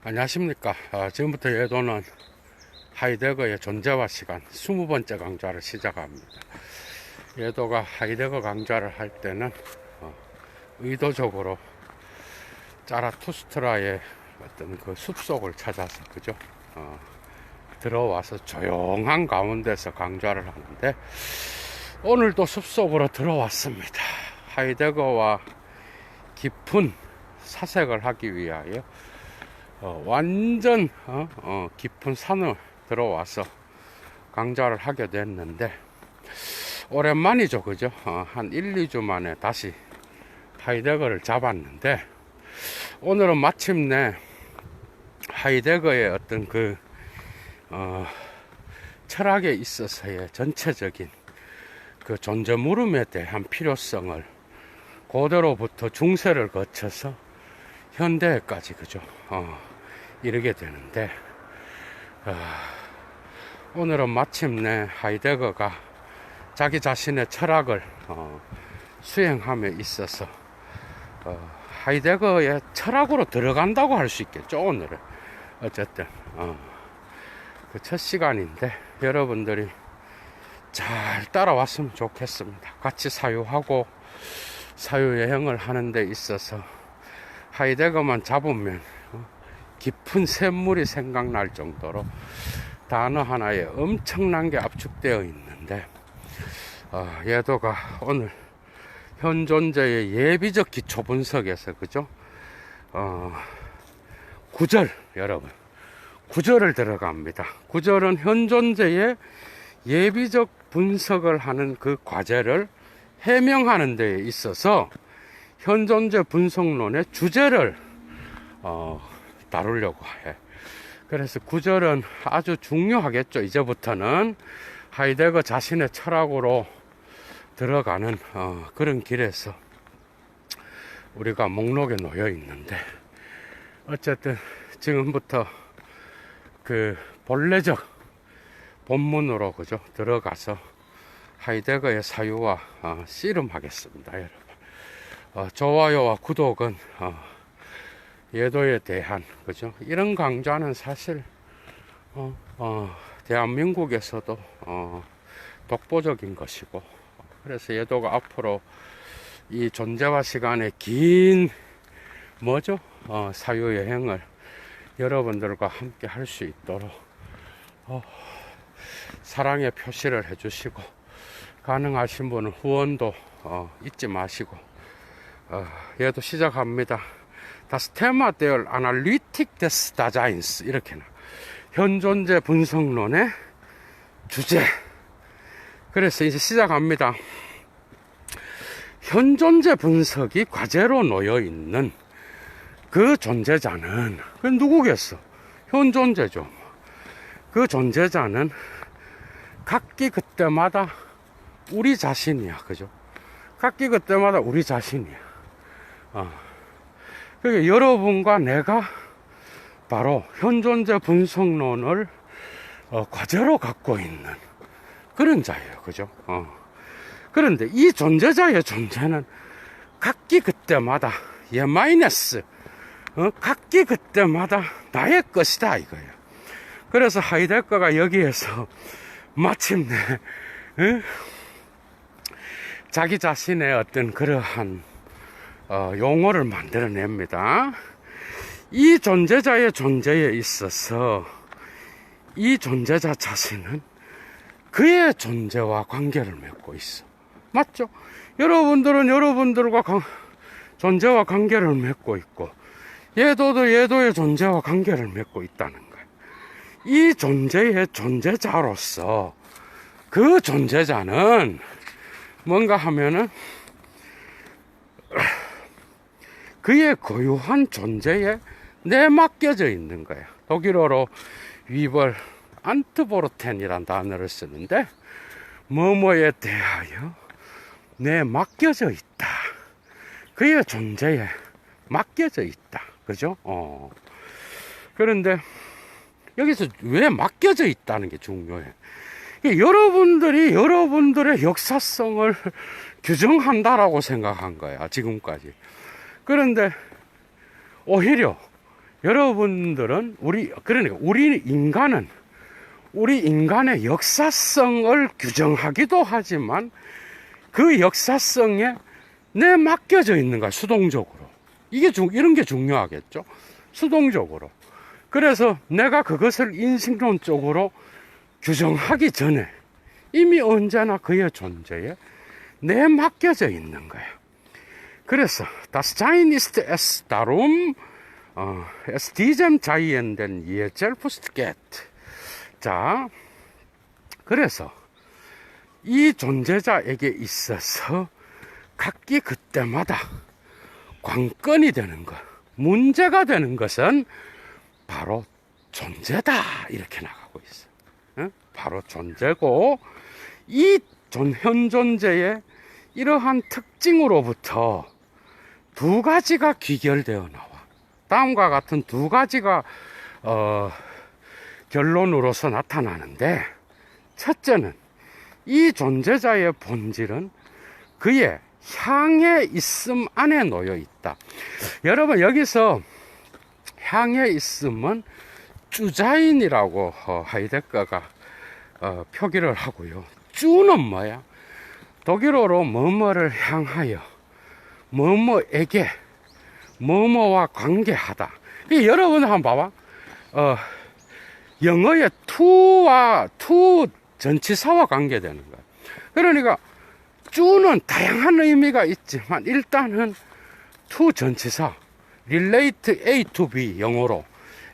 안녕하십니까. 지금부터 예도는 하이데거의 존재와 시간 20번째 강좌를 시작합니다. 예도가 하이데거 강좌를 할 때는 의도적으로 자라투스트라의 어떤 그 숲속을 찾아서 그죠? 들어와서 조용한 가운데서 강좌를 하는데 오늘도 숲속으로 들어왔습니다. 하이데거와 깊은 사색을 하기 위하여 완전 깊은 산을 들어와서 강좌를 하게 됐는데 오랜만이죠, 그죠? 한 1, 2주 만에 다시 하이데거를 잡았는데 오늘은 마침내 하이데거의 어떤 그 철학에 있어서의 전체적인 그 존재 물음에 대한 필요성을 고대로부터 중세를 거쳐서 현대까지 그죠? 이르게 되는데 오늘은 마침내 하이데거가 자기 자신의 철학을 수행함에 있어서 하이데거의 철학으로 들어간다고 할 수 있겠죠. 오늘은 어쨌든 그 첫 시간인데 여러분들이 잘 따라왔으면 좋겠습니다. 같이 사유하고 사유여행을 하는 데 있어서 하이데거만 잡으면 깊은 샘물이 생각날 정도로 단어 하나에 엄청난 게 압축되어 있는데 예도가 오늘 현 존재의 예비적 기초 분석에서 그죠? 9절 여러분 9절을 들어갑니다. 9절은 현 존재의 예비적 분석을 하는 그 과제를 해명하는 데 있어서 현 존재 분석론의 주제를 다루려고 해. 그래서 9절은 아주 중요하겠죠. 이제부터는 하이데거 자신의 철학으로 들어가는 그런 길에서 우리가 목록에 놓여 있는데 어쨌든 지금부터 그 본래적 본문으로 그죠 들어가서 하이데거의 사유와 씨름하겠습니다, 여러분. 좋아요와 구독은 예도에 대한 그죠 이런 강좌는 사실 대한민국에서도 독보적인 것이고 그래서 예도가 앞으로 이 존재와 시간의 긴 뭐죠 사유 여행을 여러분들과 함께 할 수 있도록 사랑의 표시를 해주시고 가능하신 분은 후원도 잊지 마시고 얘도 시작합니다. Das Thema der Analytik des Daseins 이렇게나 현존재 분석론의 주제. 그래서 이제 시작합니다. 현존재 분석이 과제로 놓여 있는 그 존재자는 그 누구겠어? 현존재죠. 그 존재자는 각기 그때마다 우리 자신이야, 그죠? 각기 그때마다 우리 자신이야. 그러니까 여러분과 내가 바로 현존재 분석론을 과제로 갖고 있는 그런 자예요, 그죠? 그런데 이 존재자의 존재는 각기 그때마다 마이너스 각기 그때마다 나의 것이다 이거예요. 그래서 하이데거가 여기에서 마침내 자기 자신의 어떤 그러한 용어를 만들어냅니다. 이 존재자의 존재에 있어서 이 존재자 자신은 그의 존재와 관계를 맺고 있어. 맞죠? 여러분들은 여러분들과 존재와 관계를 맺고 있고 예도도 예도의 존재와 관계를 맺고 있다는 거예요. 이 존재의 존재자로서 그 존재자는 뭔가 하면은 그의 고유한 존재에 내맡겨져 있는 거야. 독일어로 위벌 안트보르텐이란 단어를 쓰는데 뭐뭐에 대하여 내맡겨져 있다. 그의 존재에 맡겨져 있다. 그죠? 그런데 여기서 왜 맡겨져 있다는 게 중요해. 여러분들이 여러분들의 역사성을 규정한다라고 생각한 거야, 지금까지. 그런데 오히려 여러분들은 그러니까 우리 인간의 역사성을 규정하기도 하지만 그 역사성에 내 맡겨져 있는 거야, 수동적으로. 이런 게 중요하겠죠. 수동적으로. 그래서 내가 그것을 인식론적으로 규정하기 전에 이미 언제나 그의 존재에 내 맡겨져 있는 거야. 그래서 das Sein ist es darum, es diesem Sein denn je selbst geht. 자, 그래서 이 존재자에게 있어서 각기 그때마다 관건이 되는 것, 문제가 되는 것은 바로 존재다, 이렇게 나가고 있어. 바로 존재고, 이 현 존재의 이러한 특징으로부터 두 가지가 귀결되어 나와. 다음과 같은 두 가지가 결론으로서 나타나는데, 첫째는 이 존재자의 본질은 그의 향해 있음 안에 놓여 있다. 여러분, 여기서 향해 있음은 쭈자인이라고 하이데거가 표기를 하고요. 쭈는 뭐야? 독일어로 뭐뭐를 향하여, 뭐뭐에게, 뭐뭐와 관계하다. 여러분 한번 봐봐. 영어의 to 전치사와 관계되는 거야. 그러니까 쭈는 다양한 의미가 있지만 일단은 to 전치사, relate A to B, 영어로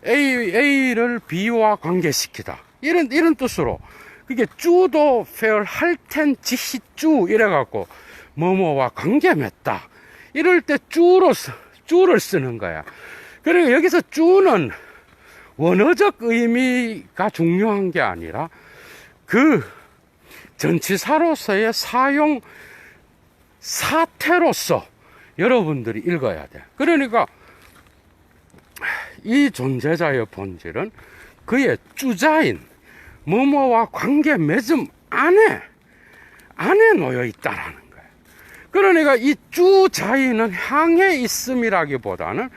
A를 B와 관계시키다, 이런 뜻으로. 그게 쭈도 페어 할텐 지시 쭈 이래갖고 뭐뭐와 관계 맺다, 이럴 때 쭈를 쓰는 거야. 그리고 여기서 쭈는 원어적 의미가 중요한 게 아니라 그 전치사로서의 사용 사태로서 여러분들이 읽어야 돼. 그러니까 이 존재자의 본질은 그의 쭈자인 뭐뭐와 관계 맺음 안에 놓여 있다라는 거예요. 그러니까 이 쭈자인은 향해 있음이라기보다는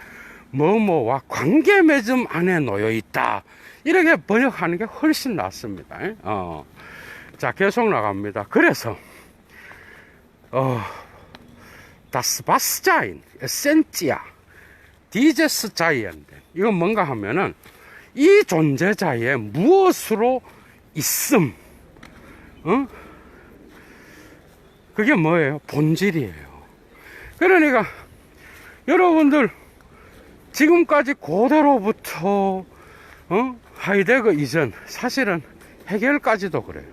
뭐뭐와 관계 맺음 안에 놓여 있다, 이렇게 번역하는 게 훨씬 낫습니다. 자, 계속 나갑니다. 그래서 das Bewusstsein, Essentia, dieses Sein, 이건 뭔가 하면은 이 존재자의 무엇으로 있음, 그게 뭐예요? 본질이에요. 그러니까 여러분들 지금까지 고대로부터 하이데거 이전, 사실은 해겔까지도 그래요.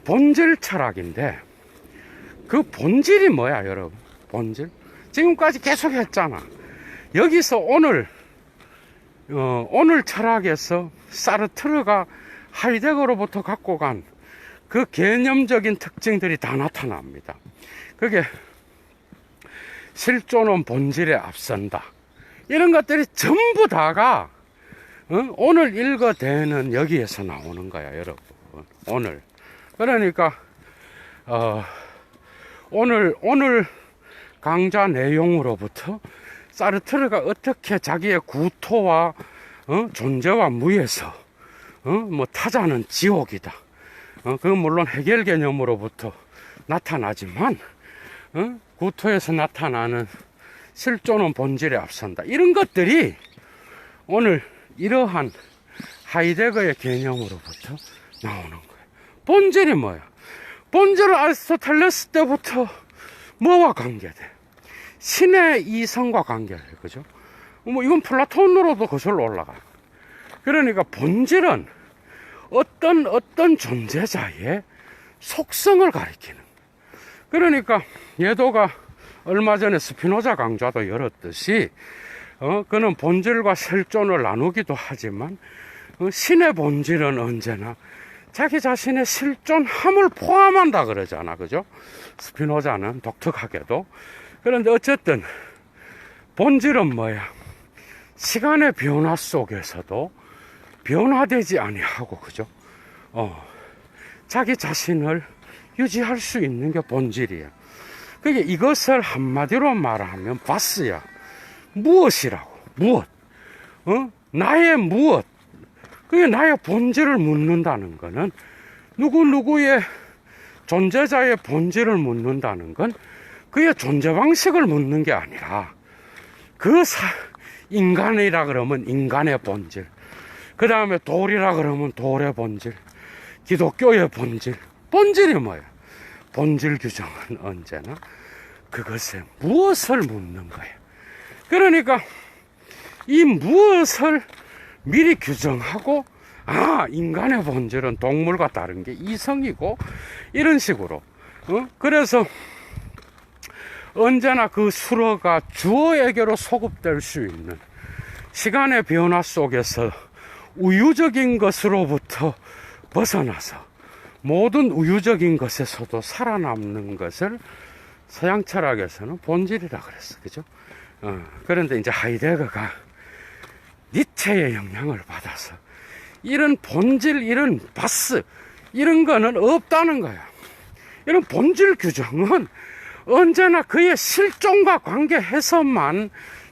본질 철학인데, 그 본질이 뭐야, 여러분? 본질? 지금까지 계속 했잖아. 여기서 오늘 철학에서 사르트르가 하이데거로부터 갖고 간 그 개념적인 특징들이 다 나타납니다. 그게 실존은 본질에 앞선다, 이런 것들이 전부 다가 오늘 읽어대는 여기에서 나오는 거야, 여러분. 오늘. 그러니까 오늘 강좌 내용으로부터 사르트르가 어떻게 자기의 구토와 존재와 무에서 뭐 타자는 지옥이다, 그건 물론 해결 개념으로부터 나타나지만 구토에서 나타나는 실존은 본질에 앞선다, 이런 것들이 오늘 이러한 하이데거의 개념으로부터 나오는 거예요. 본질이 뭐야? 본질은 아리스토텔레스 때부터 뭐와 관계돼? 신의 이성과 관계돼, 그죠? 뭐 이건 플라톤으로도 거슬러 올라가. 그러니까 본질은 어떤 존재자의 속성을 가리키는. 그러니까 예도가 얼마 전에 스피노자 강좌도 열었듯이 그는 본질과 실존을 나누기도 하지만 신의 본질은 언제나 자기 자신의 실존함을 포함한다 그러잖아, 그죠? 스피노자는 독특하게도. 그런데 어쨌든 본질은 뭐야? 시간의 변화 속에서도 변화되지 아니하고, 그죠? 자기 자신을 유지할 수 있는 게 본질이야. 그게 이것을 한마디로 말하면 바스야. 무엇이라고? 무엇? 나의 무엇, 그게 나의 본질을 묻는다는 것은, 누구누구의 존재자의 본질을 묻는다는 건 그의 존재 방식을 묻는 게 아니라, 인간이라 그러면 인간의 본질, 그 다음에 돌이라 그러면 돌의 본질, 기독교의 본질이 뭐예요? 본질 규정은 언제나 그것에 무엇을 묻는 거예요. 그러니까 이 무엇을 미리 규정하고, 인간의 본질은 동물과 다른 게 이성이고, 이런 식으로. 그래서 언제나 그 수로가 주어에게로 소급될 수 있는 시간의 변화 속에서 우유적인 것으로부터 벗어나서 모든 우유적인 것에서도 살아남는 것을 서양 철학에서는 본질이라 그랬어. 그죠? 그런데 이제 하이데거가 니체의 영향을 받아서 이런 본질, 이런 바스, 이런 거는 없다는 거야. 이런 본질 규정은 언제나 그의 실존과 관계해서만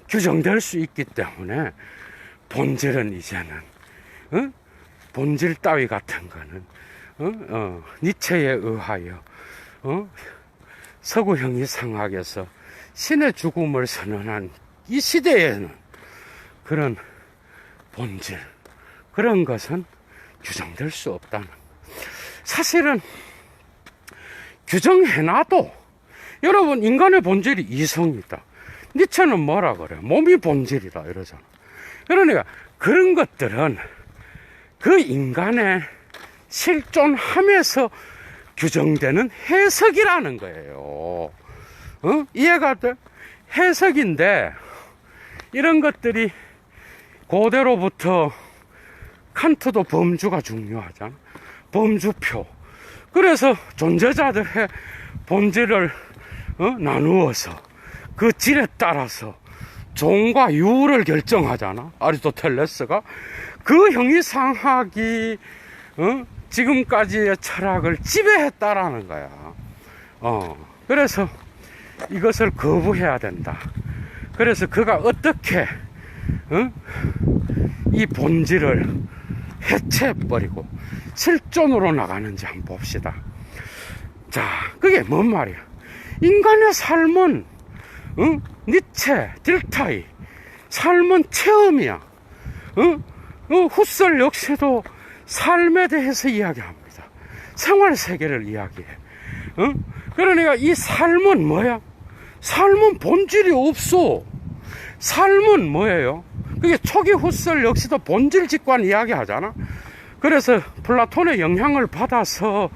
규정될 수 있기 때문에, 본질은 이제는, 본질 따위 같은 거는, 니체에 의하여, 서구 형이상학에서 신의 죽음을 선언한 이 시대에는 그런 본질, 그런 것은 규정될 수 없다는. 사실은 규정해놔도, 여러분, 인간의 본질이 이성이다. 니체는 뭐라 그래? 몸이 본질이다 이러잖아. 그러니까 그런 것들은 그 인간의 실존함에서 규정되는 해석이라는 거예요. 이해가 돼? 해석인데, 이런 것들이 고대로부터, 칸트도 범주가 중요하잖아. 범주표. 그래서 존재자들의 본질을 나누어서 그 질에 따라서 종과 유를 결정하잖아. 아리스토텔레스가. 그 형이상학이 지금까지의 철학을 지배했다라는 거야. 그래서 이것을 거부해야 된다. 그래서 그가 어떻게 이 본질을 해체해버리고 실존으로 나가는지 한번 봅시다. 자, 그게 뭔 말이야? 인간의 삶은, 니체, 딜타이, 삶은 체험이야. 후설 역시도 삶에 대해서 이야기합니다. 생활 세계를 이야기해. 그러니까 이 삶은 뭐야? 삶은 본질이 없어. 삶은 뭐예요? 그게 초기 후설 역시도 본질 직관 이야기 하잖아. 그래서 플라톤의 영향을 받아서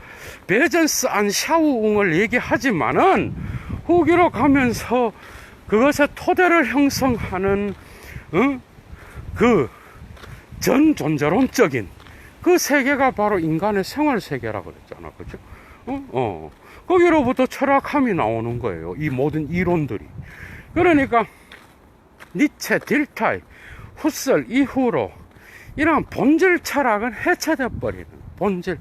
베젠스 안 샤우웅을 얘기하지만은, 후기로 가면서 그것의 토대를 형성하는 그 전존재론적인 그 세계가 바로 인간의 생활 세계라고 그랬잖아. 그죠? 거기로부터 철학함이 나오는 거예요. 이 모든 이론들이. 그러니까 니체, 딜타이, 후설 이후로 이러한 본질 철학은 해체돼 버리는 본질.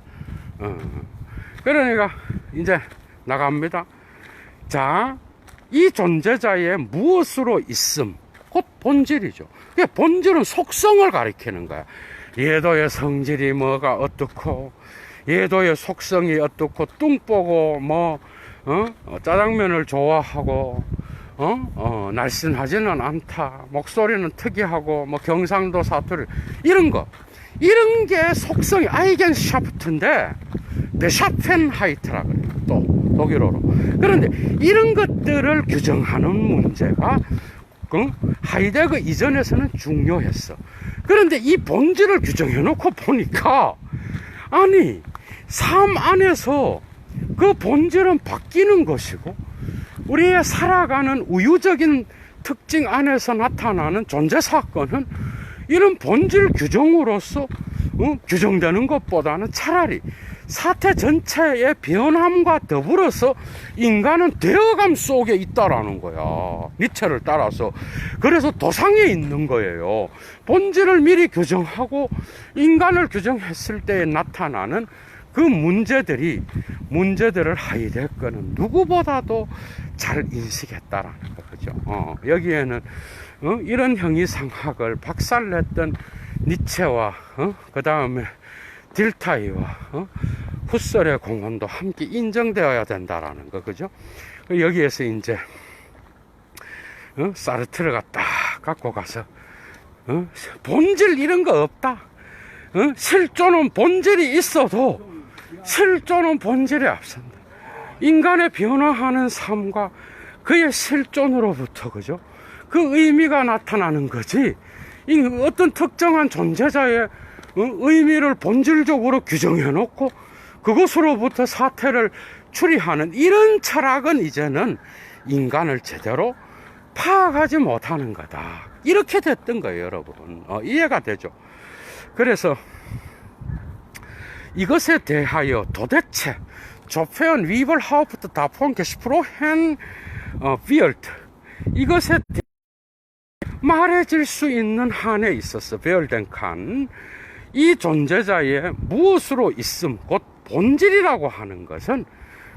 그러니까 이제 나갑니다. 자, 이 존재자의 무엇으로 있음, 곧 본질이죠. 본질은 속성을 가리키는 거야. 얘도의 성질이 뭐가 어떻고, 얘도의 속성이 어떻고, 뚱보고 짜장면을 좋아하고, 날씬하지는 않다, 목소리는 특이하고, 경상도 사투리, 이런 게 속성이 아이겐샤프트인데, 베샤펜하이트라 그래요. 또 독일어로. 그런데 이런 것들을 규정하는 문제가 하이데거 이전에서는 중요했어. 그런데 이 본질을 규정해 놓고 보니까, 아니, 삶 안에서 그 본질은 바뀌는 것이고, 우리의 살아가는 우유적인 특징 안에서 나타나는 존재 사건은 이런 본질 규정으로서 규정되는 것보다는 차라리 사태 전체의 변함과 더불어서 인간은 되어감 속에 있다라는 거야. 니체를 따라서. 그래서 도상에 있는 거예요. 본질을 미리 규정하고 인간을 규정했을 때 나타나는 그 문제들을 하이데거는 누구보다도 잘 인식했다라는 거죠. 여기에는 이런 형이상학을 박살냈던 니체와 그 다음에 딜타이와 후설의 공헌도 함께 인정되어야 된다라는 거, 그죠? 여기에서 이제 사르트르가 딱 갖고 가서 본질 이런 거 없다. 실존은 본질이 있어도 실존은 본질이 없습니다. 인간의 변화하는 삶과 그의 실존으로부터, 그죠? 그 의미가 나타나는 거지. 어떤 특정한 존재자의 의미를 본질적으로 규정해 놓고 그것으로부터 사태를 추리하는 이런 철학은 이제는 인간을 제대로 파악하지 못하는 거다. 이렇게 됐던 거예요, 여러분. 이해가 되죠? 그래서 이것에 대하여 도대체 조페언 위벌하우프트 다폰 게스프로헨 비얼트 이것에 말해질 수 있는 한에 있어서 베얼덴 칸, 이 존재자의 무엇으로 있음, 곧 본질이라고 하는 것은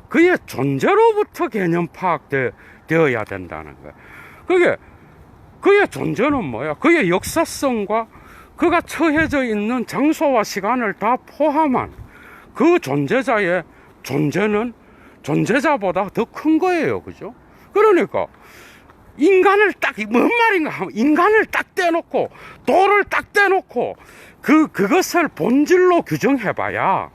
그의 존재로부터 개념 파악되어야 된다는 거예요. 그의 존재는 뭐야? 그의 역사성과 그가 처해져 있는 장소와 시간을 다 포함한 그 존재자의 존재는 존재자보다 더 큰 거예요. 그죠? 그러니까 인간을 뭔 말인가 하면 인간을 딱 떼놓고 돌을 딱 떼놓고 그것을 본질로 규정해봐야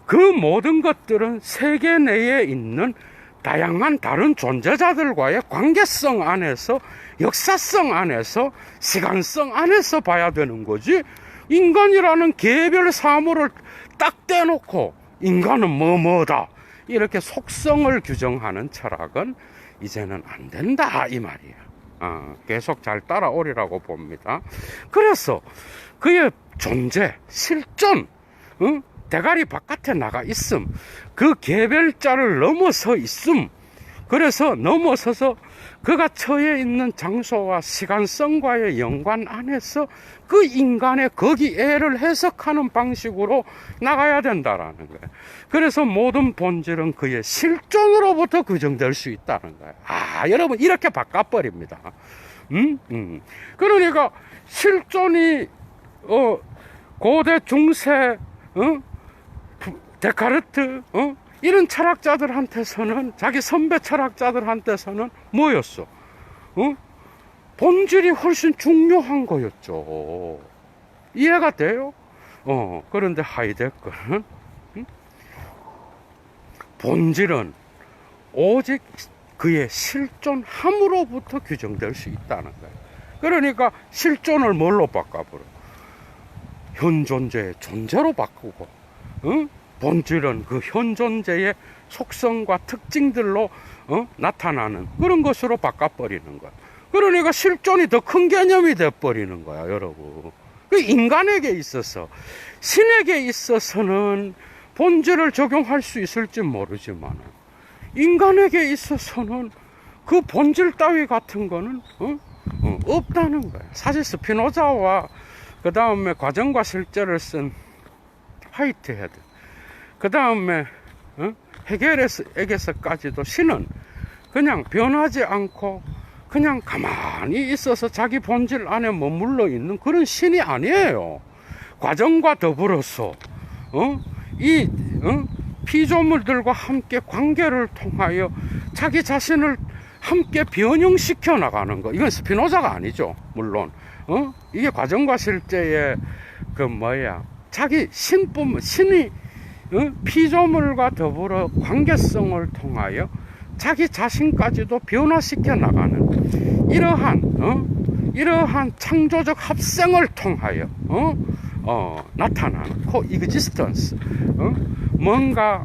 그 모든 것들은 세계 내에 있는 다양한 다른 존재자들과의 관계성 안에서, 역사성 안에서, 시간성 안에서 봐야 되는 거지. 인간이라는 개별 사물을 딱 떼놓고 인간은 뭐다 이렇게 속성을 규정하는 철학은 이제는 안 된다 이 말이에요. 계속 잘 따라오리라고 봅니다. 그래서 그의 존재, 실존, 대가리 바깥에 나가 있음, 그 개별자를 넘어서 있음, 그래서 넘어서서 그가 처해 있는 장소와 시간성과의 연관 안에서 그 인간의 거기에를 해석하는 방식으로 나가야 된다라는 거예요. 그래서 모든 본질은 그의 실존으로부터 규정될 수 있다는 거예요. 여러분 이렇게 바꿔버립니다. 그러니까 실존이 고대 중세 데카르트 이런 철학자들한테서는, 자기 선배 철학자들한테서는 뭐였어? 본질이 훨씬 중요한 거였죠. 이해가 돼요? 그런데 하이데거는 본질은 오직 그의 실존함으로부터 규정될 수 있다는 거예요. 그러니까 실존을 뭘로 바꿔버려? 현 존재의 존재로 바꾸고, 본질은 그 현 존재의 속성과 특징들로 나타나는 그런 것으로 바꿔버리는 거야. 그러니까 실존이 더 큰 개념이 돼버리는 거야, 여러분. 인간에게 있어서, 신에게 있어서는 본질을 적용할 수 있을지 모르지만 인간에게 있어서는 그 본질 따위 같은 거는 없다는 거야. 사실 스피노자와 그 다음에 과정과 실제를 쓴 화이트헤드, 그 다음에 헤겔에게서까지도 신은 그냥 변하지 않고 그냥 가만히 있어서 자기 본질 안에 머물러 있는 그런 신이 아니에요. 과정과 더불어서 이 피조물들과 함께 관계를 통하여 자기 자신을 함께 변형시켜 나가는 거. 이건 스피노자가 아니죠, 물론. 이게 과정과 실제의 자기 신이 피조물과 더불어 관계성을 통하여 자기 자신까지도 변화시켜 나가는 이러한 창조적 합생을 통하여 나타나는 코익지스턴스, 뭔가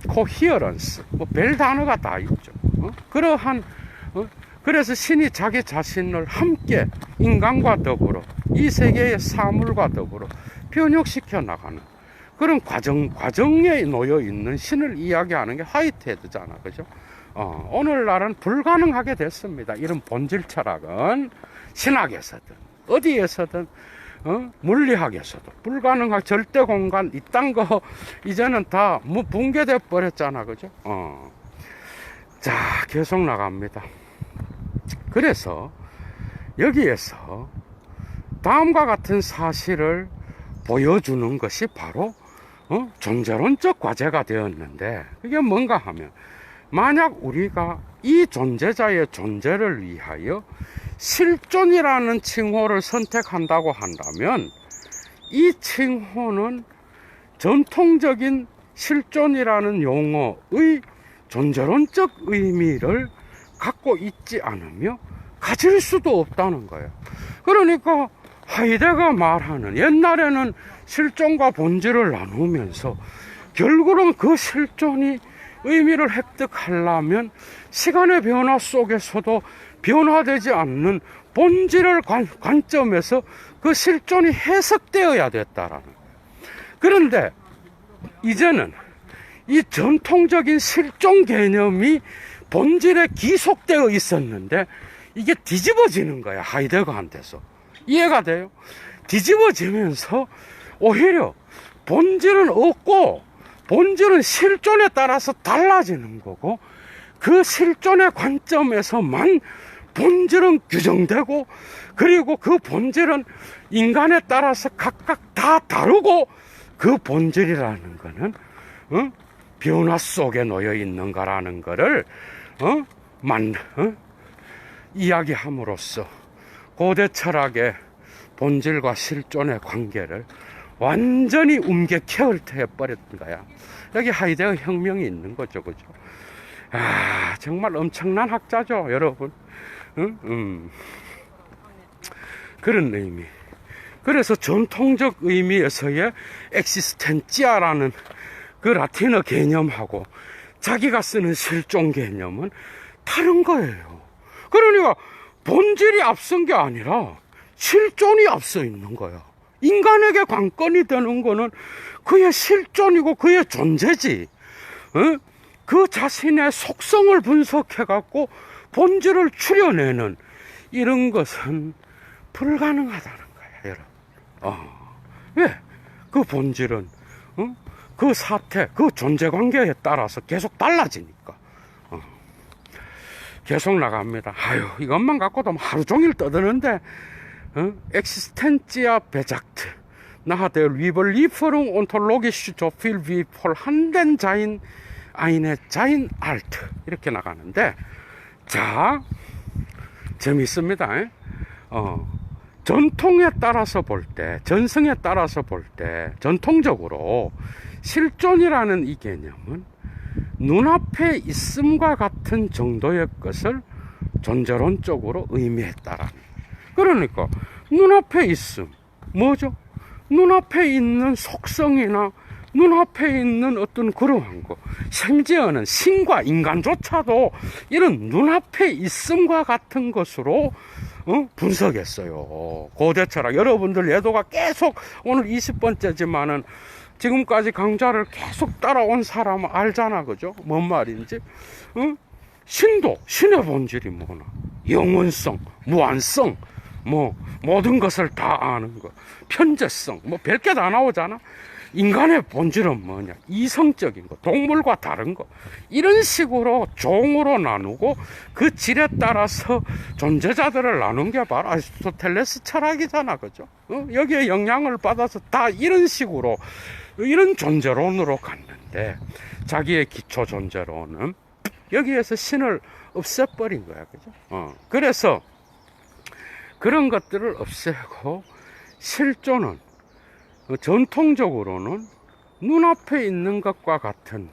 코히어런스, 별 단어가 다 있죠. 그래서 신이 자기 자신을 함께 인간과 더불어 이 세계의 사물과 더불어 변혁시켜 나가는 그런 과정에 놓여 있는 신을 이야기하는 게 화이트헤드잖아, 그죠? 오늘날은 불가능하게 됐습니다. 이런 본질 철학은 신학에서든 어디에서든 물리학에서도 불가능한 절대 공간 이딴 거 이제는 다 붕괴돼 버렸잖아, 그죠? 자, 계속 나갑니다. 그래서 여기에서 다음과 같은 사실을 보여주는 것이 바로 존재론적 과제가 되었는데, 그게 뭔가 하면, 만약 우리가 이 존재자의 존재를 위하여 실존이라는 칭호를 선택한다고 한다면, 이 칭호는 전통적인 실존이라는 용어의 존재론적 의미를 갖고 있지 않으며 가질 수도 없다는 거예요. 그러니까 하이데거가 말하는, 옛날에는 실존과 본질을 나누면서 결국은 그 실존이 의미를 획득하려면 시간의 변화 속에서도 변화되지 않는 본질을 관점에서 그 실존이 해석되어야 됐다라는 거예요. 그런데 이제는 이 전통적인 실존 개념이 본질에 기속되어 있었는데 이게 뒤집어지는 거야, 하이데거한테서. 이해가 돼요? 뒤집어지면서 오히려 본질은 없고 본질은 실존에 따라서 달라지는 거고, 그 실존의 관점에서만 본질은 규정되고, 그리고 그 본질은 인간에 따라서 각각 다 다르고, 그 본질이라는 거는 변화 속에 놓여 있는 거라는 거를 이야기함으로써 고대 철학의 본질과 실존의 관계를 완전히 옮겨케어버렸던 거야. 여기 하이데거 혁명이 있는 거죠, 그죠? 아, 정말 엄청난 학자죠, 여러분. 그런 의미. 그래서 전통적 의미에서의 엑시스텐치아라는 그 라틴어 개념하고 자기가 쓰는 실존 개념은 다른 거예요. 그러니까 본질이 앞선 게 아니라 실존이 앞서 있는 거야. 인간에게 관건이 되는 거는 그의 실존이고 그의 존재지. 그 자신의 속성을 분석해 갖고 본질을 추려내는 이런 것은 불가능하다는 거야, 여러분. 왜? 그 본질은 그 사태, 그 존재 관계에 따라서 계속 달라지니까. 계속 나갑니다. 아유, 이것만 갖고도 하루 종일 떠드는데, Existentia besagt, nach der Überlieferung ontologische Profil wie vorhanden sein, eine sein alt. 이렇게 나가는데, 자, 재밌습니다. 전통에 따라서 볼 때, 전승에 따라서 볼 때, 전통적으로 실존이라는 이 개념은 눈앞에 있음과 같은 정도의 것을 존재론적으로 의미했다라는. 그러니까 눈앞에 있음, 뭐죠? 눈앞에 있는 속성이나 눈앞에 있는 어떤 그러한 거, 심지어는 신과 인간조차도 이런 눈앞에 있음과 같은 것으로 분석했어요. 고대 철학. 여러분들 예도가 계속 오늘 20번째지만은 지금까지 강좌를 계속 따라온 사람은 알잖아, 그죠? 뭔 말인지. 신도, 신의 본질이 뭐나, 영원성, 무한성, 뭐 모든 것을 다 아는 거, 편재성, 뭐 별게 다 나오잖아. 인간의 본질은 뭐냐, 이성적인 거, 동물과 다른 거, 이런 식으로 종으로 나누고 그 질에 따라서 존재자들을 나눈 게 바로 아리스토텔레스 철학이잖아, 그죠? 여기에 영향을 받아서 다 이런 식으로, 이런 존재론으로 갔는데, 자기의 기초 존재론은 여기에서 신을 없애버린 거야, 그죠? 그래서 그런 것들을 없애고 실존은 전통적으로는 눈앞에 있는 것과 같은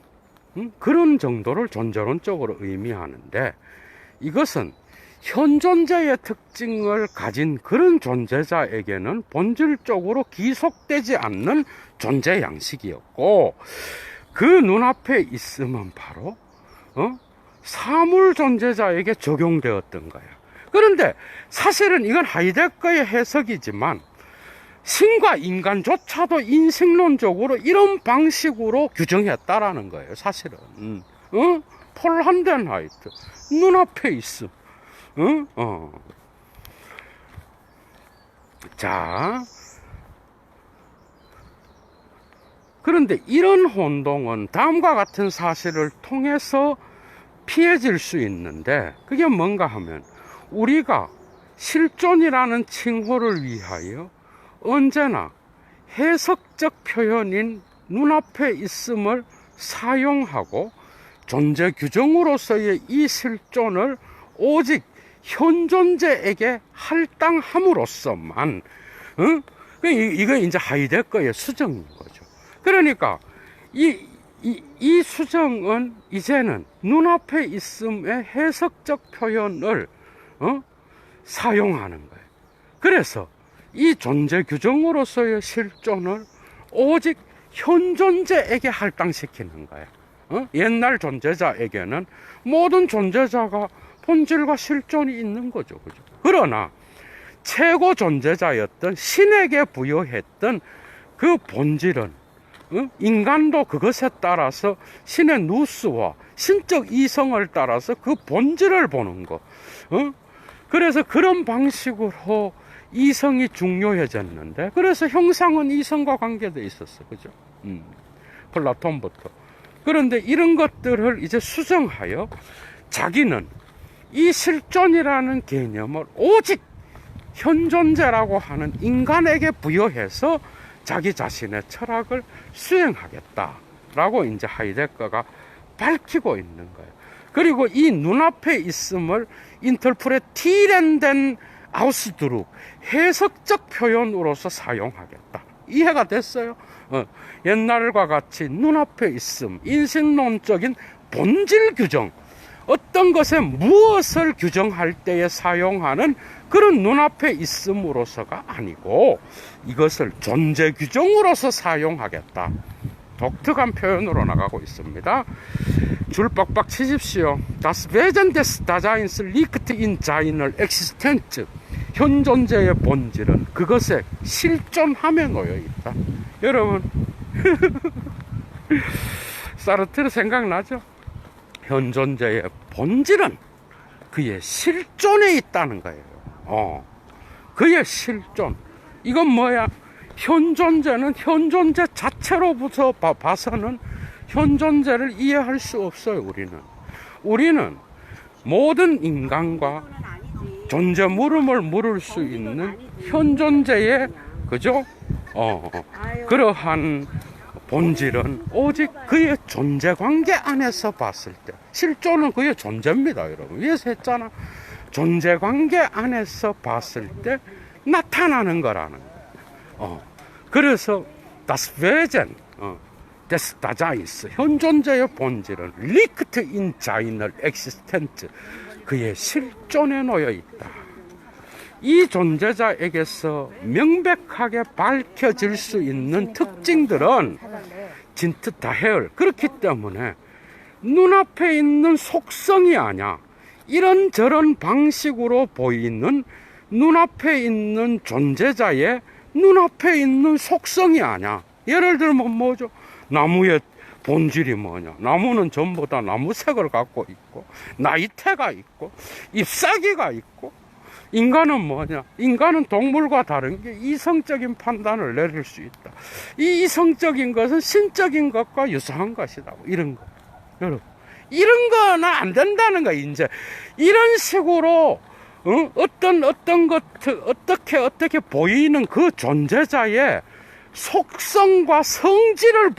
그런 정도를 존재론적으로 의미하는데, 이것은 현존자의 특징을 가진 그런 존재자에게는 본질적으로 기속되지 않는 존재 양식이었고, 그 눈앞에 있음은 바로 사물 존재자에게 적용되었던 거예요. 그런데 사실은 이건 하이데거의 해석이지만 신과 인간조차도 인식론적으로 이런 방식으로 규정했다라는 거예요, 사실은. 폴 한덴하이트, 눈앞에 있음. 자, 그런데 이런 혼동은 다음과 같은 사실을 통해서 피해질 수 있는데, 그게 뭔가 하면 우리가 실존이라는 칭호를 위하여 언제나 해석적 표현인 눈앞에 있음을 사용하고 존재 규정으로서의 이 실존을 오직 현존재에게 할당함으로써만, 이거 이제 하이데거의 수정인 거죠. 그러니까 이 수정은 이제는 눈앞에 있음의 해석적 표현을 사용하는 거예요. 그래서 이 존재 규정으로서의 실존을 오직 현존재에게 할당시키는 거예요. 옛날 존재자에게는 모든 존재자가 본질과 실존이 있는 거죠. 그죠? 그러나 최고 존재자였던 신에게 부여했던 그 본질은, 인간도 그것에 따라서 신의 누스와 신적 이성을 따라서 그 본질을 보는 거. 그래서 그런 방식으로 이성이 중요해졌는데, 그래서 형상은 이성과 관계되어 있었어. 그죠? 플라톤부터. 그런데 이런 것들을 이제 수정하여 자기는 이 실존이라는 개념을 오직 현존재라고 하는 인간에게 부여해서 자기 자신의 철학을 수행하겠다라고 이제 하이데거가 밝히고 있는 거예요. 그리고 이 눈앞에 있음을 인터프레티렌된 아우스드룩, 해석적 표현으로서 사용하겠다. 이해가 됐어요? 옛날과 같이 눈앞에 있음, 인신론적인 본질 규정, 어떤 것에 무엇을 규정할 때에 사용하는 그런 눈앞에 있음으로서가 아니고 이것을 존재 규정으로서 사용하겠다. 독특한 표현으로 나가고 있습니다. 줄 빡빡 치십시오. Das Wesen des Daseins liegt in seiner Existenz. 현존재의 본질은 그것의 실존함에 놓여 있다. 여러분 사르트르 생각나죠? 현존재의 본질은 그의 실존에 있다는 거예요. 그의 실존. 이건 뭐야? 현존재는 현존재 자체로부터 봐서는 현존재를 이해할 수 없어요. 우리는 모든 인간과 존재 물음을 물을 수 있는 현존재의, 그죠? 그러한 본질은 오직 그의 존재 관계 안에서 봤을 때, 실존은 그의 존재입니다. 여러분 위에서 했잖아. 존재 관계 안에서 봤을 때 나타나는 거라는 거예요. 그래서 das Wesen des Daseins, 현존재의 본질은 liegt in seiner Existenz, 그의 실존에 놓여 있다. 이 존재자에게서 명백하게 밝혀질 수 있는 특징들은 진트 다해열. 그렇기 때문에 눈앞에 있는 속성이 아니야. 이런저런 방식으로 보이는 눈앞에 있는 존재자의 눈앞에 있는 속성이 아니야. 예를 들면 뭐죠? 나무의 본질이 뭐냐? 나무는 전부 다 나무색을 갖고 있고, 나이테가 있고, 잎사귀가 있고. 인간은 뭐냐? 인간은 동물과 다른 게 이성적인 판단을 내릴 수 있다. 이 이성적인 것은 신적인 것과 유사한 것이다. 이런 거. 여러분, 이런 거는 안 된다는 거야. 이제 이런 식으로 어떤 것, 어떻게 보이는 그 존재자의 속성과 성질을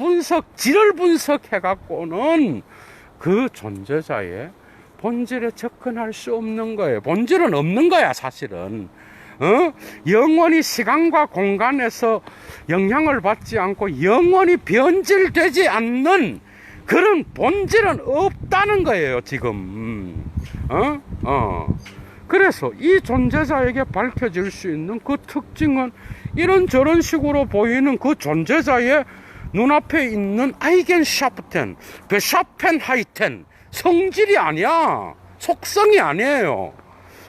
질을 분석해 갖고는 그 존재자의 본질에 접근할 수 없는 거예요. 본질은 없는 거야, 사실은. 영원히 시간과 공간에서 영향을 받지 않고 영원히 변질되지 않는 그런 본질은 없다는 거예요, 지금. 그래서 이 존재자에게 밝혀질 수 있는 그 특징은 이런저런 식으로 보이는 그 존재자의 눈앞에 있는 아이겐샤프텐, 베샤펜하이텐, 성질이 아니야. 속성이 아니에요.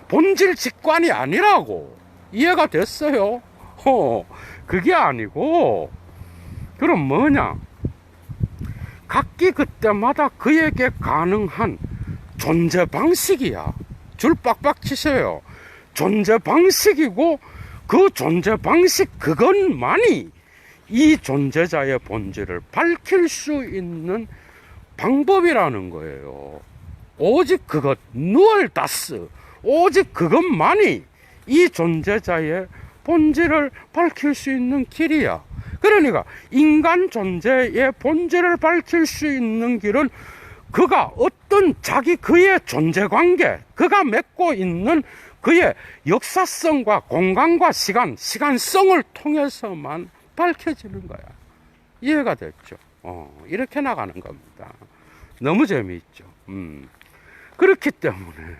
본질 직관이 아니라고. 이해가 됐어요? 그게 아니고, 그럼 뭐냐? 각기 그때마다 그에게 가능한 존재 방식이야. 줄 빡빡 치세요. 존재 방식이고, 그 존재 방식 그것만이 이 존재자의 본질을 밝힐 수 있는 방법이라는 거예요. 오직 그것, 누얼다스, 오직 그것만이 이 존재자의 본질을 밝힐 수 있는 길이야. 그러니까 인간 존재의 본질을 밝힐 수 있는 길은 그가 어떤 그의 존재관계, 그가 맺고 있는 그의 역사성과 공간과 시간성을 통해서만 밝혀지는 거야. 이해가 됐죠? 이렇게 나가는 겁니다. 너무 재미있죠? 그렇기 때문에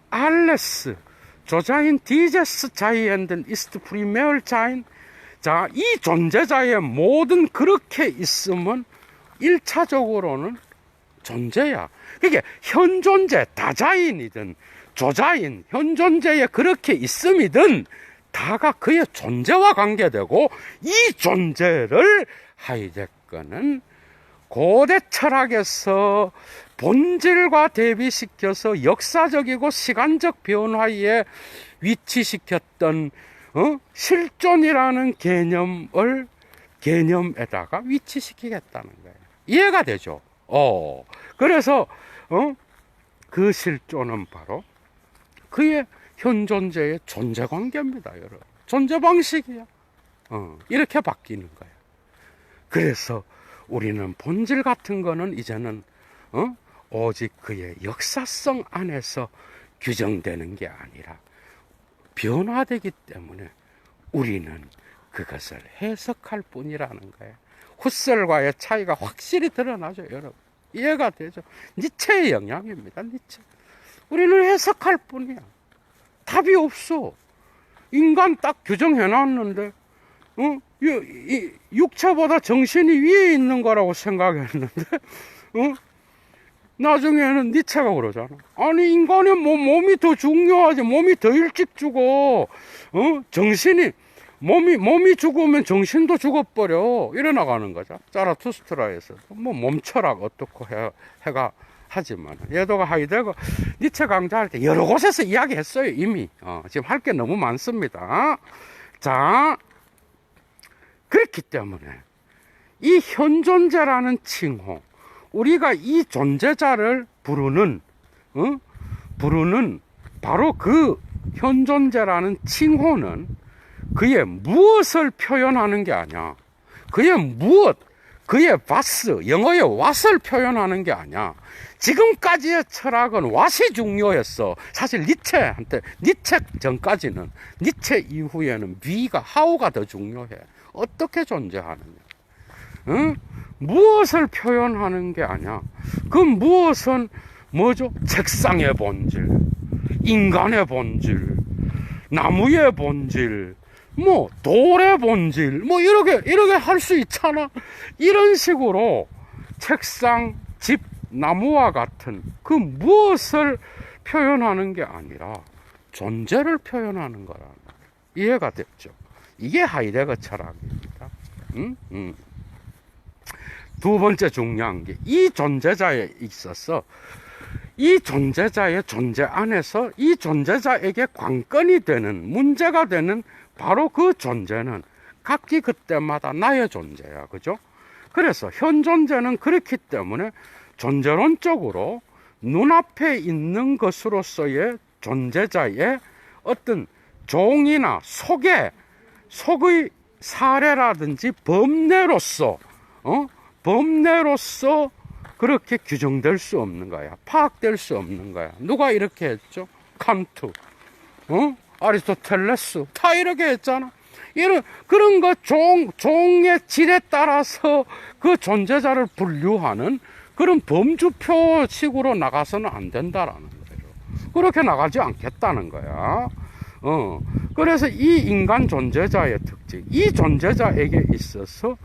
알레스 조자인 디제스 자이엔든 이스트 프리메얼 자인, 자, 이 존재자의 모든 그렇게 있음은 1차적으로는 존재야. 그게 현존재, 다자인이든 조자인, 현존재에 그렇게 있음이든 다가 그의 존재와 관계되고, 이 존재를 하이데거는 고대 철학에서 본질과 대비시켜서 역사적이고 시간적 변화에 위치시켰던 실존이라는 개념에다가 위치시키겠다는 거예요. 이해가 되죠? 그래서 그 실존은 바로 그의 현존재의 존재 관계입니다, 여러분. 존재 방식이야. 이렇게 바뀌는 거예요. 그래서 우리는 본질 같은 거는 이제는 오직 그의 역사성 안에서 규정되는 게 아니라 변화되기 때문에 우리는 그것을 해석할 뿐이라는 거예요. 후셀과의 차이가 확실히 드러나죠, 여러분. 이해가 되죠? 니체의 영향입니다, 니체. 우리는 해석할 뿐이야. 답이 없어. 인간 딱 규정해놨는데, 육체보다 정신이 위에 있는 거라고 생각했는데, 나중에는 니체가 그러잖아. 아니, 인간의 몸이 더 중요하지. 몸이 더 일찍 죽어. 정신이, 몸이 죽으면 정신도 죽어버려. 이래 나가는 거죠. 자라투스트라에서. 몸철학 어떻고 해가 하지만, 얘도가 하이데거, 니체 강좌할 때 여러 곳에서 이야기했어요, 이미. 지금 할 게 너무 많습니다. 자, 그렇기 때문에, 이 현존재라는 칭호, 우리가 이 존재자를 부르는 바로 그 현존재라는 칭호는 그의 무엇을 표현하는 게 아니야. 그의 바스, 영어의 what을 표현하는 게 아니야. 지금까지의 철학은 what이 중요했어. 사실 니체 전까지는, 니체 이후에는 wie가, how가 더 중요해. 어떻게 존재하느냐. 무엇을 표현하는 게 아니야. 그 무엇은 뭐죠? 책상의 본질, 인간의 본질, 나무의 본질, 돌의 본질, 이렇게 할 수 있잖아. 이런 식으로 책상, 집, 나무와 같은 그 무엇을 표현하는 게 아니라 존재를 표현하는 거라는 거예요. 이해가 됐죠? 이게 하이데거 철학입니다. 두 번째 중요한 게, 이 존재자에 있어서 이 존재자의 존재 안에서 이 존재자에게 관건이 되는, 문제가 되는 바로 그 존재는 각기 그때마다 나의 존재야. 그죠? 그래서 현존재는 그렇기 때문에 존재론적으로 눈앞에 있는 것으로서의 존재자의 어떤 종이나 속의 사례라든지 법례로서 그렇게 규정될 수 없는 거야. 파악될 수 없는 거야. 누가 이렇게 했죠? 칸트, 아리스토텔레스 다 이렇게 했잖아. 그런 거 종의 질에 따라서 그 존재자를 분류하는 그런 범주표식으로 나가서는 안 된다라는 거예요. 그렇게 나가지 않겠다는 거야. 그래서 이 인간 존재자의 특징, 이 존재자에게 있어서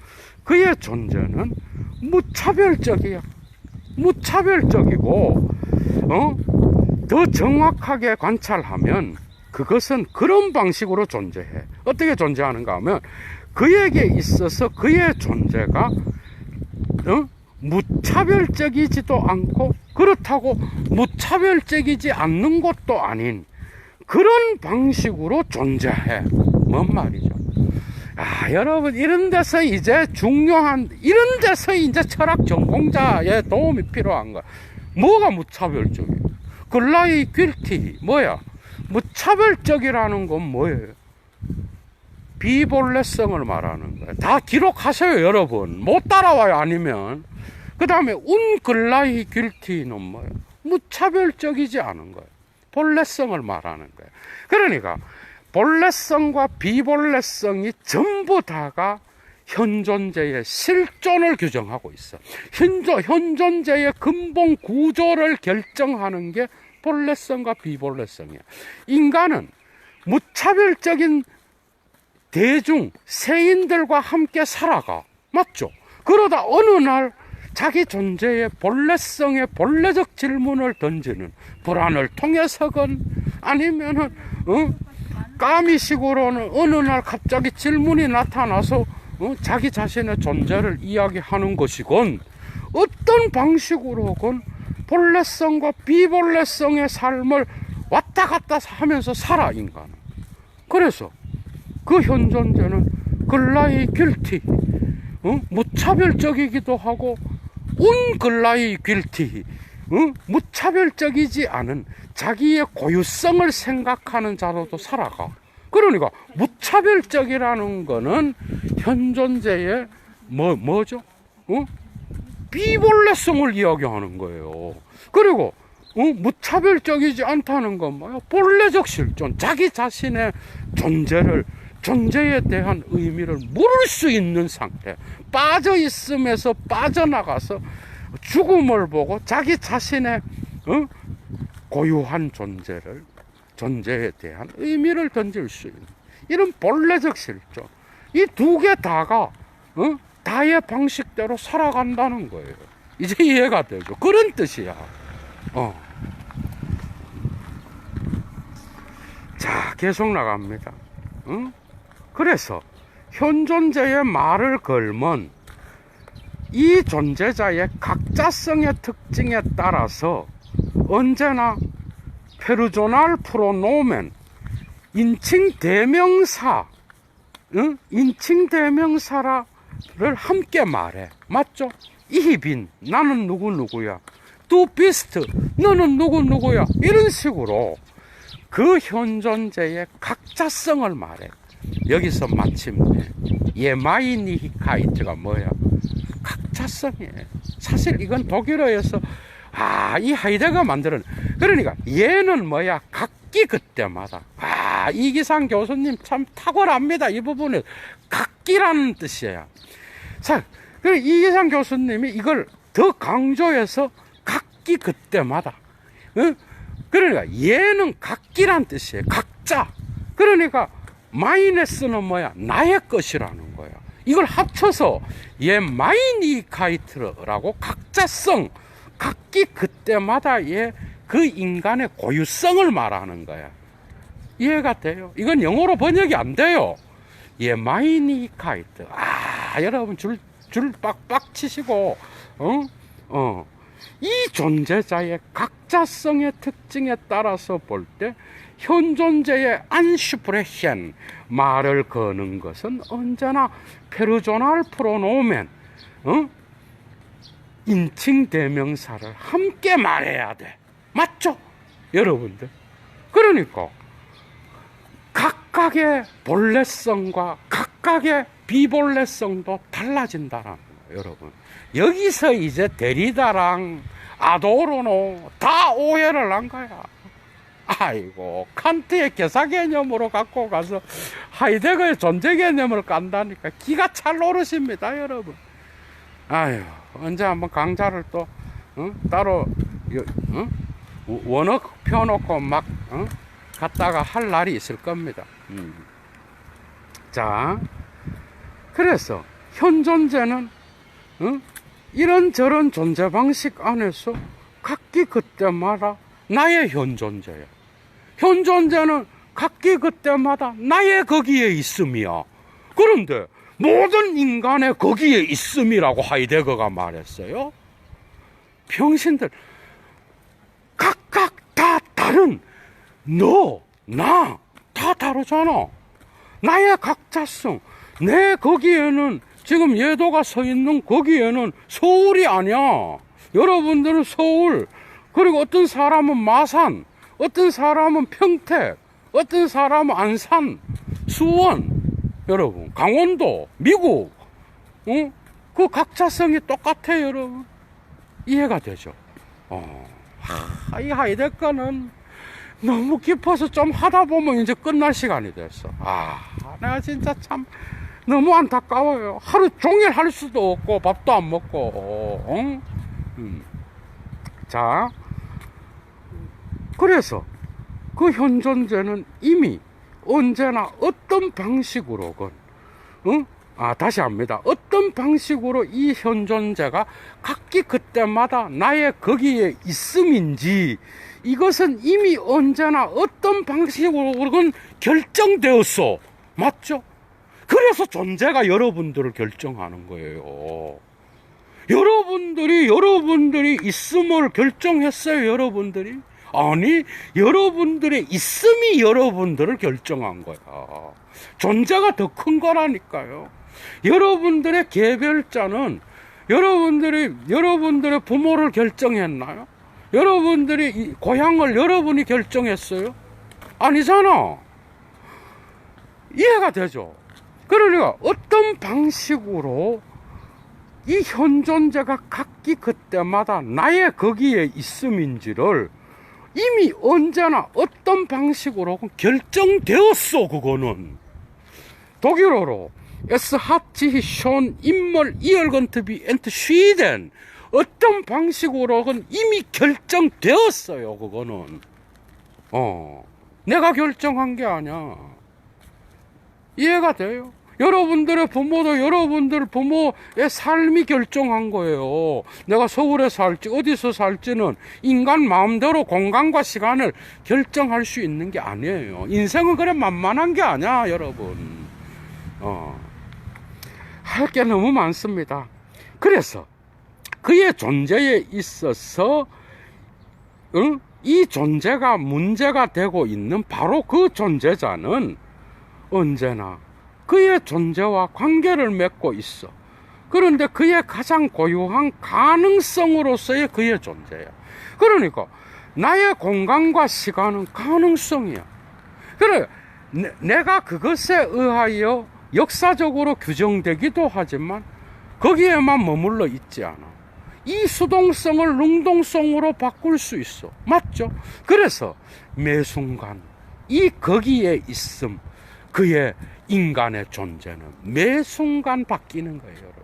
그의 존재는 무차별적이야. 무차별적이고, 더 정확하게 관찰하면 그것은 그런 방식으로 존재해. 어떻게 존재하는가 하면, 그에게 있어서 그의 존재가 무차별적이지도 않고, 그렇다고 무차별적이지 않는 것도 아닌 그런 방식으로 존재해. 뭔 말이죠? 여러분, 이런 데서 이제 철학 전공자의 도움이 필요한 거야. 뭐가 무차별적이에요? 글라이 퀼티 뭐야? 무차별적이라는 건 뭐예요? 비본래성을 말하는 거예요. 다 기록하세요, 여러분. 못 따라와요, 아니면. 그 다음에 운글라이 퀼티는 뭐예요? 무차별적이지 않은 거예요. 본래성을 말하는 거예요. 그러니까 본래성과 비본래성이 전부 다가 현존재의 실존을 규정하고 있어. 현존재의 근본 구조를 결정하는 게 본래성과 비본래성이야. 인간은 무차별적인 대중, 세인들과 함께 살아가. 맞죠? 그러다 어느 날 자기 존재의 본래성에 본래적 질문을 던지는, 불안을 통해서건 아니면은 까미식으로는 어느 날 갑자기 질문이 나타나서 자기 자신의 존재를 이야기하는 것이건, 어떤 방식으로건 본래성과 비본래성의 삶을 왔다 갔다 하면서 살아, 인간은. 그래서 그 현존재는 글라이 퀼티, 무차별적이기도 하고 운글라이 퀼티, 무차별적이지 않은 자기의 고유성을 생각하는 자로도 살아가. 그러니까 무차별적이라는 거는 현존재의 뭐죠? 비본래성을 이야기하는 거예요. 그리고 무차별적이지 않다는 건 뭐야? 본래적 실존, 자기 자신의 존재에 대한 의미를 물을 수 있는 상태, 빠져 있음에서 빠져나가서 죽음을 보고 자기 자신의 고유한 존재에 대한 의미를 던질 수 있는 이런 본래적 실존, 이 두 개 다가 다의 방식대로 살아간다는 거예요. 이제 이해가 되죠? 그런 뜻이야. 자, 계속 나갑니다. 그래서 현존재의 말을 걸면 이 존재자의 각자성의 특징에 따라서 언제나 페르소날 프로노멘, 인칭 대명사, 인칭 대명사를 함께 말해. 맞죠? 이빈, 나는 누구누구야. 두 비스트, 너는 누구누구야. 이런 식으로 그 현존재의 각자성을 말해. 여기서 마침내 예마이니히카이트가 뭐야? 각자성이에요. 사실 이건 독일어에서 이 하이데거가 만드는, 그러니까 얘는 뭐야? 각기 그때마다. 이기상 교수님 참 탁월합니다. 이 부분은 각기라는 뜻이에요. 자, 그래 이기상 교수님이 이걸 더 강조해서 각기 그때마다. 그러니까 얘는 각기란 뜻이에요. 각자. 그러니까 마이너스는 뭐야? 나의 것이라는 거야. 이걸 합쳐서 얘 마이니카이트라고 각자성, 각기 그때마다의 그 인간의 고유성을 말하는 거야. 이해가 돼요? 이건 영어로 번역이 안 돼요. 얘 마이니카이트. 여러분 줄 빡빡 치시고, 이 존재자의 각자성의 특징에 따라서 볼 때 현존재의 안슈프레현, 말을 거는 것은 언제나 페르소날 프로노멘, 인칭 대명사를 함께 말해야 돼. 맞죠? 여러분들. 그러니까 각각의 본래성과 각각의 비본래성도 달라진다는 거예요, 여러분. 여기서 이제 데리다랑 아도르노 다 오해를 한 거야. 아이고, 칸트의 개사 개념으로 갖고 가서 하이데거의 존재 개념을 깐다니까 기가 찰 노릇입니다, 여러분. 아유, 언제 한번 강좌를 또 따로 원어 펴놓고 막 갔다가 할 날이 있을 겁니다. 자, 그래서 현존재는 이런저런 존재 방식 안에서 각기 그때마다 나의 현존재야. 현존재는 각기 그때마다 나의 거기에 있음이야. 그런데 모든 인간의 거기에 있음이라고 하이데거가 말했어요. 병신들 각각 다 다른 너, 나 다 다르잖아. 나의 각자성, 내 거기에는 지금 예도가 서 있는 거기에는 서울이 아니야. 여러분들은 서울, 그리고 어떤 사람은 마산, 어떤 사람은 평택, 어떤 사람은 안산, 수원, 여러분, 강원도, 미국, 그 각자성이 똑같아요, 여러분. 이해가 되죠? 이 하이데거는 너무 깊어서 좀 하다 보면 이제 끝날 시간이 됐어. 내가 진짜 참 너무 안타까워요. 하루 종일 할 수도 없고 밥도 안 먹고. 자, 그래서 그 현존제는 이미 언제나 어떤 방식으로건 다시 합니다. 어떤 방식으로 이 현존제가 각기 그때마다 나의 거기에 있음인지 이것은 이미 언제나 어떤 방식으로건 결정되었어. 맞죠? 그래서 존재가 여러분들을 결정하는 거예요. 여러분들이 있음을 결정했어요, 여러분들이? 아니, 여러분들의 있음이 여러분들을 결정한 거야. 존재가 더 큰 거라니까요. 여러분들의 개별자는 여러분들의 부모를 결정했나요? 여러분들이 고향을 여러분이 결정했어요? 아니잖아. 이해가 되죠? 그러니까 어떤 방식으로 이 현존제가 각기 그때마다 나의 거기에 있음인지를 이미 언제나 어떤 방식으로 결정되었어. 그거는 독일어로 Es hat sich schon immer irgendwie entschieden. 어떤 방식으로건 이미 결정되었어요. 그거는 내가 결정한 게 아니야. 이해가 돼요? 여러분들의 부모도 여러분들 부모의 삶이 결정한 거예요. 내가 서울에 살지 어디서 살지는 인간 마음대로 공간과 시간을 결정할 수 있는 게 아니에요. 인생은 그래 만만한 게 아니야, 여러분. 할 게 너무 많습니다. 그래서 그의 존재에 있어서 이 존재가 문제가 되고 있는 바로 그 존재자는 언제나 그의 존재와 관계를 맺고 있어. 그런데 그의 가장 고유한 가능성으로서의 그의 존재야. 그러니까 나의 공간과 시간은 가능성이야. 그래, 내가 그것에 의하여 역사적으로 규정되기도 하지만 거기에만 머물러 있지 않아. 이 수동성을 능동성으로 바꿀 수 있어. 맞죠? 그래서 매 순간 이 거기에 있음, 그의 인간의 존재는 매 순간 바뀌는 거예요, 여러분.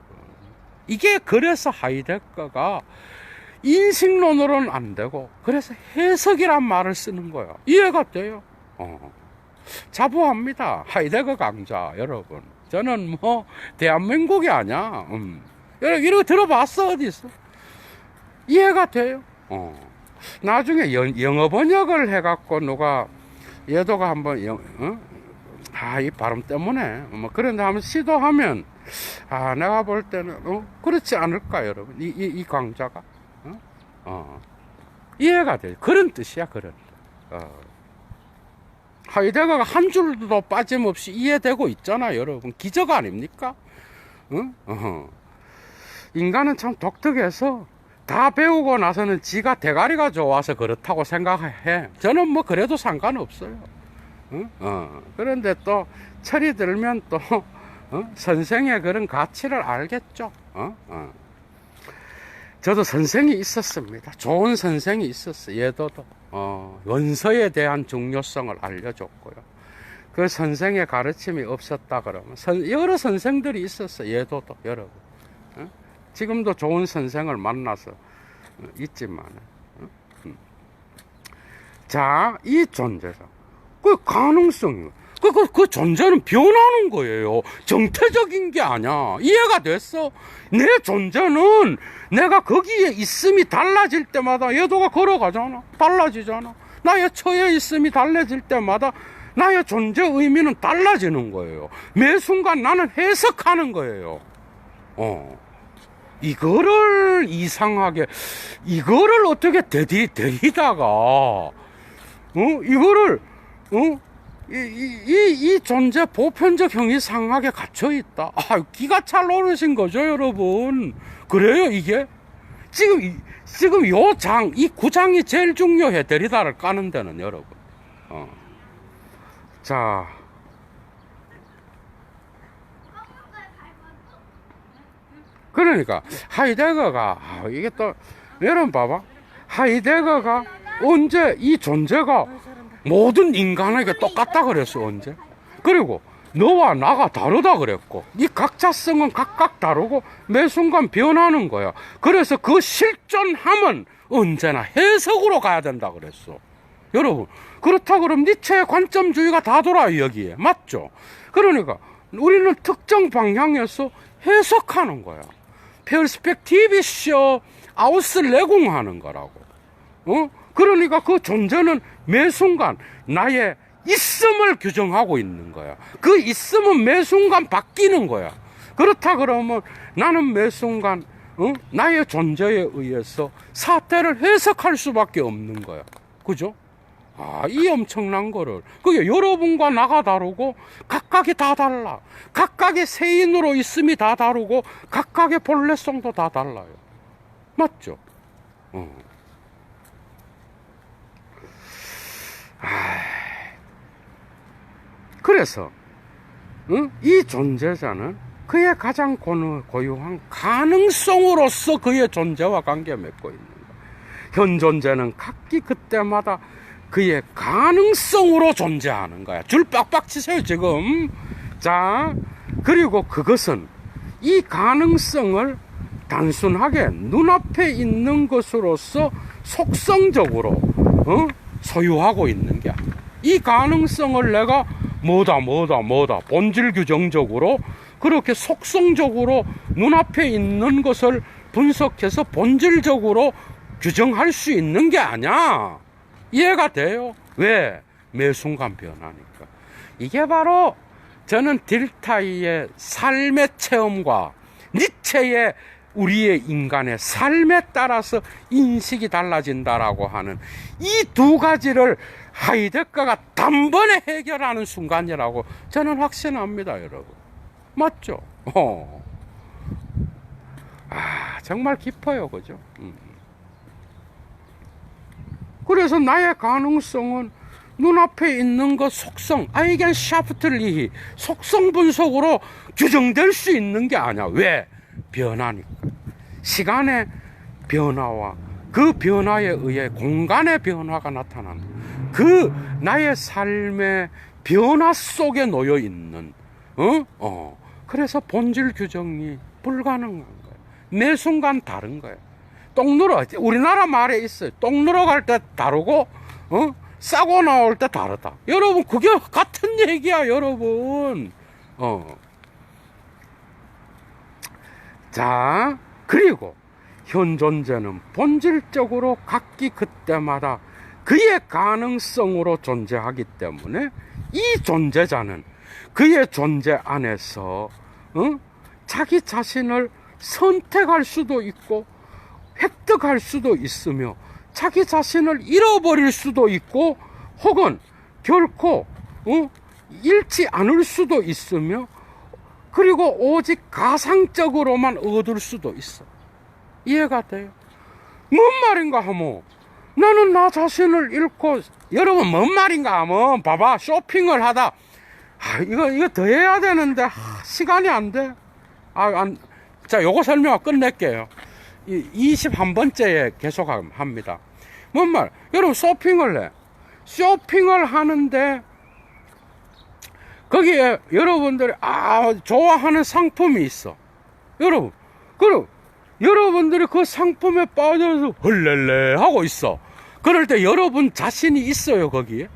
이게 그래서 하이데거가 인식론으로는 안 되고 그래서 해석이란 말을 쓰는 거야. 이해가 돼요? 자부합니다. 하이데거 강자 여러분. 저는 뭐 대한민국이 아니야. 이런 거 들어봤어 어디서? 이해가 돼요? 나중에 영어 번역을 해갖고 누가 얘도가 한번 이 발음 때문에 뭐 그런데 한번 시도하면 내가 볼 때는 그렇지 않을까 여러분. 이 강자가 이해가 돼요. 그런 뜻이야. 그런 뜻. 하이데거가 한 줄도 빠짐없이 이해되고 있잖아 여러분. 기적 아닙니까? 인간은 참 독특해서 다 배우고 나서는 지가 대가리가 좋아서 그렇다고 생각해. 저는 뭐 그래도 상관없어요. 그런데 또 철이 들면 또 선생의 그런 가치를 알겠죠. 저도 선생이 있었습니다. 좋은 선생이 있었어요. 예도도 원서에 대한 중요성을 알려줬고요. 그 선생의 가르침이 없었다 그러면 여러 선생들이 있었어요. 예도도 여러분. 지금도 좋은 선생을 만나서 있지만 자, 이 존재가 그 가능성이 그 존재는 변하는 거예요. 정태적인 게 아니야. 이해가 됐어? 내 존재는 내가 거기에 있음이 달라질 때마다 얘도가 걸어가잖아. 달라지잖아. 나의 처해 있음이 달라질 때마다 나의 존재 의미는 달라지는 거예요. 매 순간 나는 해석하는 거예요. 이거를 이상하게 이거를 어떻게 데리다가 이거를 이 존재 보편적 형이상하게 갇혀있다. 기가 찰 오르신 거죠 여러분. 그래요 이게? 지금 요 이 구장이 제일 중요해. 데리다를 까는 데는, 여러분. 자. 그러니까, 하이데거가, 이게 또, 여러분 봐봐. 하이데거가 언제 이 존재가 모든 인간에게 똑같다 그랬어, 언제? 그리고, 너와 나가 다르다 그랬고, 이 각자성은 각각 다르고 매 순간 변하는 거야. 그래서 그 실존함은 언제나 해석으로 가야 된다 그랬어. 여러분, 그렇다 그러면 니체의 관점주의가 다 돌아요, 여기에. 맞죠? 그러니까 우리는 특정 방향에서 해석하는 거야. 페르스펙티비쇼 아우스레궁 하는 거라고. 그러니까 그 존재는 매 순간 나의 있음을 규정하고 있는 거야. 그 있음은 매 순간 바뀌는 거야. 그렇다 그러면 나는 매 순간 나의 존재에 의해서 사태를 해석할 수밖에 없는 거야. 그죠? 이 엄청난 거를. 그게 여러분과 나가 다르고 각각이 다 달라. 각각의 세인으로 있음이 다 다르고 각각의 본래성도 다 달라요. 맞죠? 그래서 이 존재자는 그의 가장 고유한 가능성으로서 그의 존재와 관계 맺고 있는 거예요. 현 존재는 각기 그때마다 그의 가능성으로 존재하는 거야. 줄 빡빡 치세요 지금. 자, 그리고 그것은 이 가능성을 단순하게 눈앞에 있는 것으로서 속성적으로 소유하고 있는 게 아니야. 이 가능성을 내가 뭐다 본질 규정적으로 그렇게 속성적으로 눈앞에 있는 것을 분석해서 본질적으로 규정할 수 있는 게 아니야. 이해가 돼요? 왜? 매 순간 변하니까. 이게 바로 저는 딜타이의 삶의 체험과 니체의 우리의 인간의 삶에 따라서 인식이 달라진다라고 하는 이 두 가지를 하이데거가 단번에 해결하는 순간이라고 저는 확신합니다, 여러분. 맞죠? 정말 깊어요, 그죠? 그래서 나의 가능성은 눈앞에 있는 것 속성, 아이겐샤프트리히 속성 분석으로 규정될 수 있는 게 아니야. 왜? 변하니까. 시간의 변화와 그 변화에 의해 공간의 변화가 나타나는 그 나의 삶의 변화 속에 놓여 있는 그래서 본질 규정이 불가능한 거야. 매 순간 다른 거야. 똥 누러, 우리나라 말에 있어요. 똥 누러 갈 때 다르고 싸고 나올 때 다르다. 여러분, 그게 같은 얘기야, 여러분. 자, 그리고 현 존재는 본질적으로 각기 그때마다 그의 가능성으로 존재하기 때문에 이 존재자는 그의 존재 안에서 자기 자신을 선택할 수도 있고 획득할 수도 있으며 자기 자신을 잃어버릴 수도 있고 혹은 결코 잃지 않을 수도 있으며 그리고 오직 가상적으로만 얻을 수도 있어. 이해가 돼요? 뭔 말인가 하면 나는 나 자신을 잃고 여러분 뭔 말인가 하면 봐봐 쇼핑을 하다 이거 더 해야 되는데 시간이 안 돼. 자, 요거 설명 끝낼게요. 21번째에 계속 합니다. 뭔 말? 여러분 쇼핑을 해. 쇼핑을 하는데 거기에 여러분들이 좋아하는 상품이 있어. 여러분, 그럼 여러분들이 그 상품에 빠져서 헐렐레 하고 있어. 그럴 때 여러분 자신이 있어요, 거기에.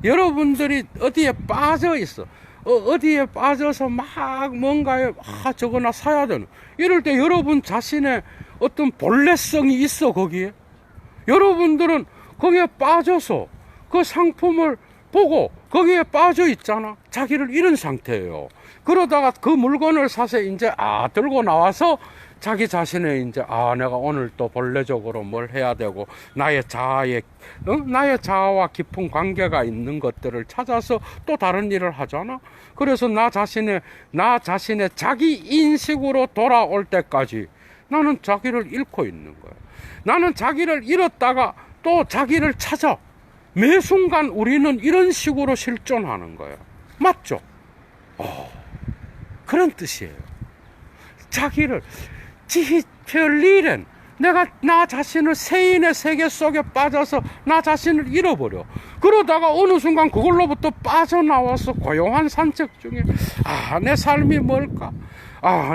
여러분들이 어디에 빠져 있어. 어디에 빠져서 막 뭔가에 저거 나 사야 되는. 이럴 때 여러분 자신의 어떤 본래성이 있어, 거기에. 여러분들은 거기에 빠져서 그 상품을 보고 거기에 빠져 있잖아. 자기를 잃은 상태예요. 그러다가 그 물건을 사서 이제 들고 나와서 자기 자신의 이제 내가 오늘 또 본래적으로 뭘 해야 되고 나의 자아와 깊은 관계가 있는 것들을 찾아서 또 다른 일을 하잖아. 그래서 나 자신의 자기 인식으로 돌아올 때까지 나는 자기를 잃고 있는 거야. 나는 자기를 잃었다가 또 자기를 찾아. 매 순간 우리는 이런 식으로 실존하는 거야. 맞죠? 그런 뜻이에요. 자기를 지히펠리렌, 내가 나 자신을 세인의 세계 속에 빠져서 나 자신을 잃어버려. 그러다가 어느 순간 그걸로부터 빠져나와서 고요한 산책 중에 내 삶이 뭘까?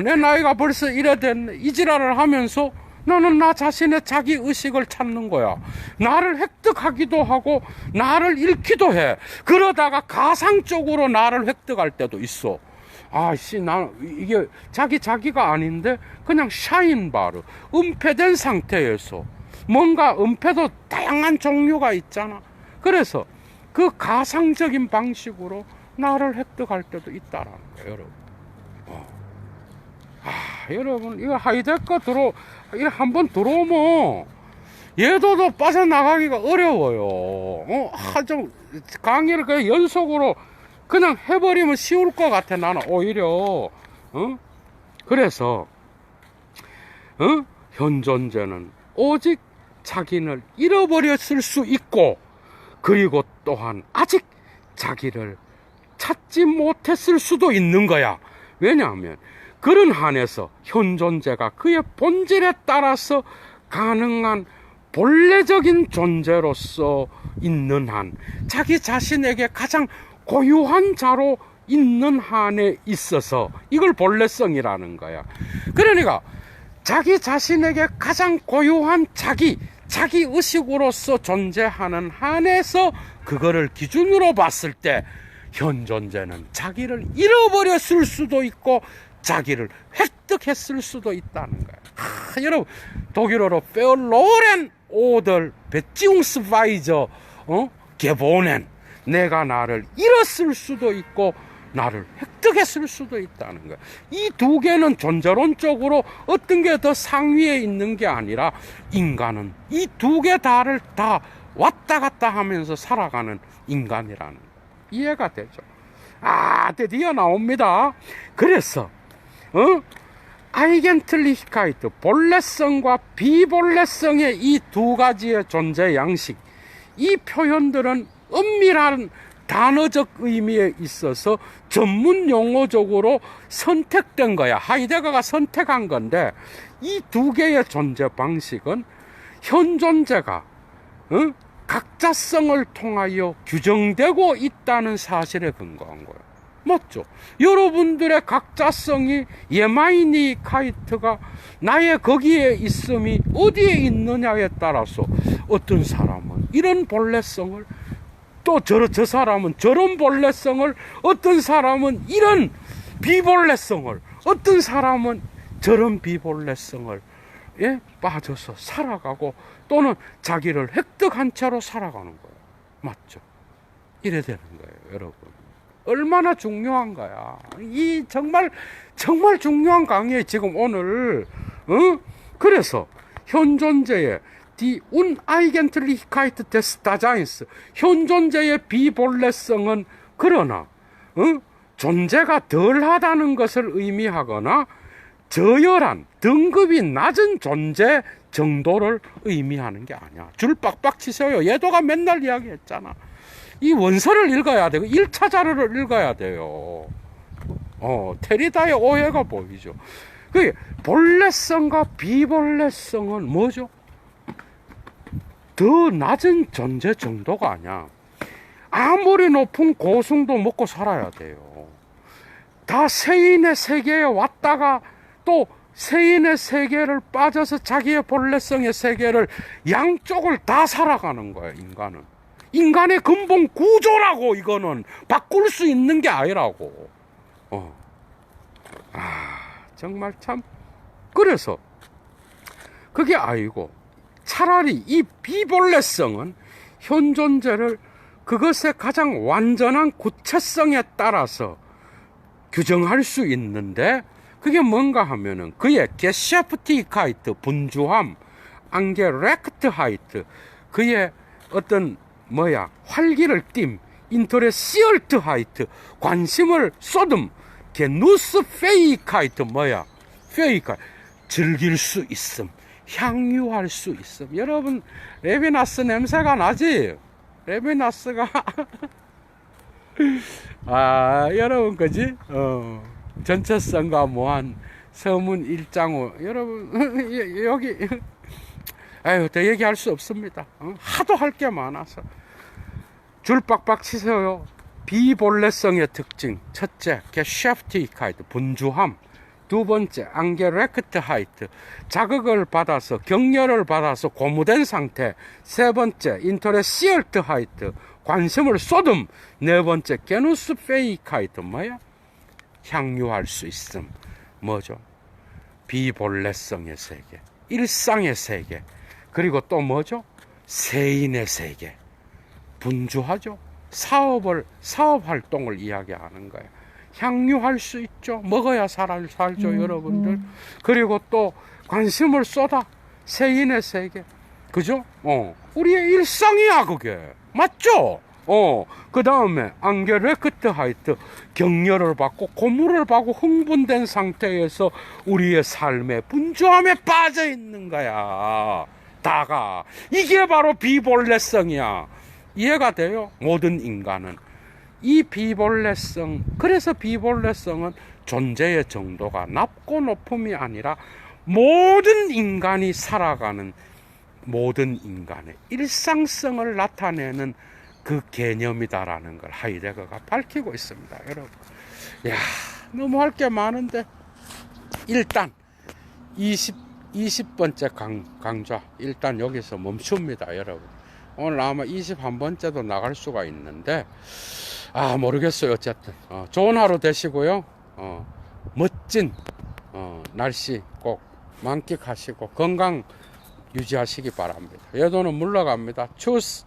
내 나이가 벌써 이래 됐네. 이 지랄을 하면서 나는 나 자신의 자기 의식을 찾는 거야. 나를 획득하기도 하고 나를 잃기도 해. 그러다가 가상적으로 나를 획득할 때도 있어. 이게 자기가 아닌데 그냥 샤인바르, 은폐된 상태에서 뭔가 은폐도 다양한 종류가 있잖아. 그래서 그 가상적인 방식으로 나를 획득할 때도 있다라는 거예요, 여러분. 여러분, 이거 하이데크 한번 들어오면 얘도 빠져나가기가 어려워요. 좀 강의를 그냥 연속으로 그냥 해버리면 쉬울 것 같아, 나는 오히려. 그래서 현 존재는 오직 자기를 잃어버렸을 수 있고, 그리고 또한 아직 자기를 찾지 못했을 수도 있는 거야. 왜냐하면 그런 한에서 현 존재가 그의 본질에 따라서 가능한 본래적인 존재로서 있는 한, 자기 자신에게 가장 고유한 자로 있는 한에 있어서 이걸 본래성이라는 거야. 그러니까 자기 자신에게 가장 고유한 자기 의식으로서 존재하는 한에서 그거를 기준으로 봤을 때 현 존재는 자기를 잃어버렸을 수도 있고 자기를 획득했을 수도 있다는 거야. 여러분, 독일어로 페어로렌 오들 베지웅스바이저 게보넨, 내가 나를 잃었을 수도 있고 나를 획득했을 수도 있다는 거야. 이 두 개는 존재론적으로 어떤 게 더 상위에 있는 게 아니라, 인간은 이 두 개 다를 다 왔다 갔다 하면서 살아가는 인간이라는 거야. 이해가 되죠? 드디어 나옵니다. 그래서 아이겐틀리히카이트, 본래성과 비본래성의 이 두 가지의 존재 양식, 이 표현들은 엄밀한 단어적 의미에 있어서 전문 용어적으로 선택된 거야. 하이데거가 선택한 건데, 이 두 개의 존재 방식은 현 존재가 각자성을 통하여 규정되고 있다는 사실에 근거한 거예요. 맞죠? 여러분들의 각자성이 예마이니카이트가 나의 거기에 있음이 어디에 있느냐에 따라서 어떤 사람은 이런 본래성을, 또 저 사람은 저런 본래성을, 어떤 사람은 이런 비본래성을, 어떤 사람은 저런 비본래성을 빠져서 살아가고, 또는 자기를 획득한 채로 살아가는 거예요. 맞죠? 이래 되는 거예요, 여러분. 얼마나 중요한 거야. 이 정말 중요한 강의에 지금 오늘 그래서 현 존재의 die Uneigentlichkeit des Daseins, 현 존재의 비본래성은 그러나 존재가 덜하다는 것을 의미하거나 저열한, 등급이 낮은 존재 정도를 의미하는 게 아니야. 줄 빡빡 치세요. 예도가 맨날 이야기했잖아. 이 원서를 읽어야 되고 1차 자료를 읽어야 돼요. 테리다의 오해가 보이죠. 그 본래성과 비본래성은 뭐죠? 더 낮은 존재 정도가 아니야. 아무리 높은 고승도 먹고 살아야 돼요. 다 세인의 세계에 왔다가 또 세인의 세계를 빠져서 자기의 본래성의 세계를, 양쪽을 다 살아가는 거예요, 인간은. 인간의 근본 구조라고. 이거는 바꿀 수 있는 게 아니라고. 정말 참. 그래서 그게 아니고, 차라리 이 비본래성은 현 존재를 그것의 가장 완전한 구체성에 따라서 규정할 수 있는데, 그게 뭔가 하면은 그의 게샤프티카이트, 분주함, 안게렉트하이트, 그의 어떤 활기를 뜀, 인터레시얼트하이트, 관심을 쏟음, 게누스 페이카이트, 페이카, 즐길 수 있음, 향유할 수 있음. 여러분, 레비나스 냄새가 나지? 레비나스가 여러분, 그지? 전체성과 무한 서문 1장호. 여러분, 여기 더 얘기할 수 없습니다. 하도 할 게 많아서 줄 빡빡 치세요. 비본래성의 특징. 첫째, 게샤프티카이트, 분주함. 두 번째, 안게레크트하이트, 자극을 받아서, 격려를 받아서 고무된 상태. 세 번째, 인터레시얼트하이트, 관심을 쏟음. 네 번째, 게누스페이카이트, 뭐야? 향유할 수 있음. 뭐죠? 비본래성의 세계, 일상의 세계, 그리고 또 뭐죠? 세인의 세계. 분주하죠? 사업 활동을 이야기하는 거예요. 향유할 수 있죠. 먹어야 살죠, 여러분들. 그리고 또 관심을 쏟아. 세인의 세계. 그죠? 우리의 일상이야, 그게. 맞죠? 그 다음에 안게레크트하이트, 격려를 받고 고무를 받고 흥분된 상태에서 우리의 삶의 분주함에 빠져 있는 거야. 다가. 이게 바로 비본래성이야. 이해가 돼요? 모든 인간은. 이 비본래성, 그래서 비본래성은 존재의 정도가 낮고 높음이 아니라 모든 인간이 살아가는 모든 인간의 일상성을 나타내는 그 개념이다라는 걸 하이데거가 밝히고 있습니다, 여러분. 야, 너무 할 게 많은데 일단 20번째 강좌 일단 여기서 멈춥니다, 여러분. 오늘 아마 21번째도 나갈 수가 있는데 모르겠어요. 어쨌든 좋은 하루 되시고요. 멋진 날씨 꼭 만끽하시고 건강 유지하시기 바랍니다. 여도는 물러갑니다. 추스.